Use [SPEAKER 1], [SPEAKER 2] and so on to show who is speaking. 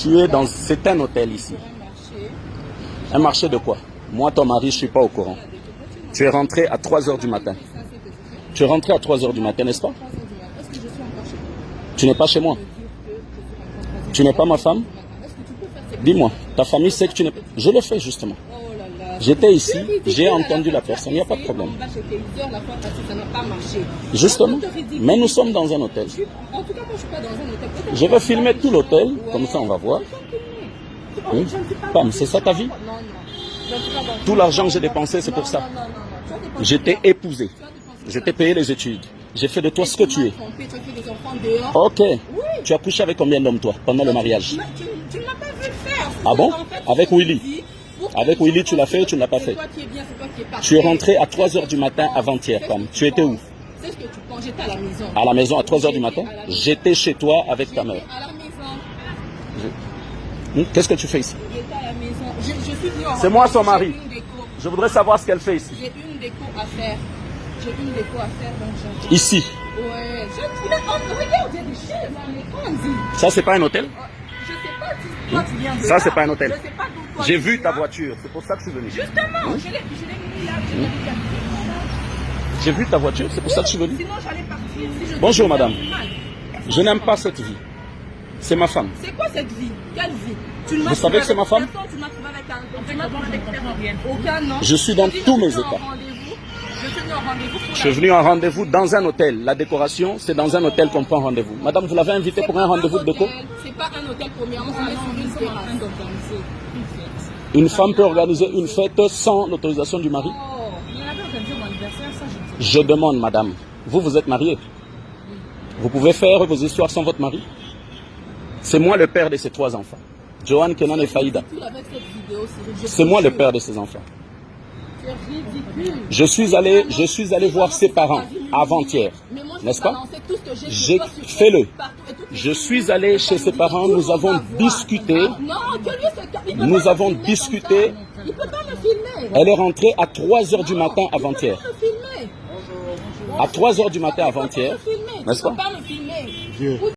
[SPEAKER 1] Tu es dans... C'est un hôtel ici. Un marché de quoi? Moi, ton mari, je ne suis pas au courant. Tu es rentré à 3 h du matin. Tu es rentré à 3 h du matin, n'est-ce pas? Tu n'es pas chez moi. Tu n'es pas ma femme? Dis-moi, ta famille sait que tu n'es pas... Je le fais justement. J'étais ici, j'ai entendu la personne, il n'y a pas de problème. Justement, mais nous sommes dans un hôtel. Je vais filmer tout l'hôtel, comme ça on va voir. Oui. Pam, c'est ça ta vie? Tout l'argent que j'ai dépensé, c'est pour ça. Je t'ai épousé, je t'ai payé les études, j'ai fait de toi ce que tu es. Ok, tu as couché avec combien d'hommes toi, pendant le mariage? Ah bon? Avec Willy? Avec Willy, tu l'as fait ou tu ne l'as pas fait? Tu es rentré à 3 h du matin avant-hier, Pam. Tu étais où?
[SPEAKER 2] J'étais à la maison.
[SPEAKER 1] À la maison à 3 h du matin? J'étais chez toi avec ta mère.
[SPEAKER 2] À la maison.
[SPEAKER 1] Qu'est-ce que tu fais ici?
[SPEAKER 2] J'étais à la maison. Je suis venue en
[SPEAKER 1] C'est moi son mari.
[SPEAKER 2] J'ai une déco.
[SPEAKER 1] Je voudrais savoir ce qu'elle fait ici.
[SPEAKER 2] J'ai une déco à faire. J'ai une déco à faire, donc j'attends.
[SPEAKER 1] Ici?
[SPEAKER 2] Ouais. Regarde, il y a des chaises, mais
[SPEAKER 1] Ça, c'est pas un hôtel?
[SPEAKER 2] je sais pas si toi tu viens de
[SPEAKER 1] Ça,
[SPEAKER 2] là.
[SPEAKER 1] c'est pas un hôtel.
[SPEAKER 2] Je sais pas d'où toi
[SPEAKER 1] J'ai
[SPEAKER 2] tu
[SPEAKER 1] vu ta
[SPEAKER 2] viens.
[SPEAKER 1] voiture, c'est pour ça que je suis venu.
[SPEAKER 2] Justement, je l'ai mis là.
[SPEAKER 1] J'ai vu ta voiture, c'est pour ça que je suis venu.
[SPEAKER 2] Sinon, j'allais partir. Si je
[SPEAKER 1] Bonjour,
[SPEAKER 2] devais
[SPEAKER 1] madame.
[SPEAKER 2] faire mal.
[SPEAKER 1] Je n'aime pas cette vie. C'est ma femme.
[SPEAKER 2] C'est quoi cette vie? Quelle vie?
[SPEAKER 1] Vous savez que c'est ma femme?
[SPEAKER 2] Tu m'as trouvé avec un... Aucun, non.
[SPEAKER 1] Je suis dans tous mes états.
[SPEAKER 2] Je suis venu en rendez-vous.
[SPEAKER 1] Je suis venu en rendez-vous dans un hôtel. La décoration, c'est dans un hôtel qu'on prend rendez-vous. Madame, vous l'avez invité pour un rendez-vous de déco?
[SPEAKER 2] C'est pas un hôtel, premièrement, on est sur une terrasse.
[SPEAKER 1] Une femme peut organiser une fête sans l'autorisation du mari? Je demande, madame, vous êtes mariée? Vous pouvez faire vos histoires sans votre mari? C'est moi le père de ces 3 enfants. Johan, Kenan et Faïda. C'est moi le père de ces enfants. Je suis allé voir ses parents avant-hier, n'est-ce pas? J'ai fait-le. Je suis allé chez ses parents, nous avons discuté. Nous avons discuté. Elle est rentrée à 3 h du matin avant-hier. À 3 h du matin avant-hier, n'est-ce pas?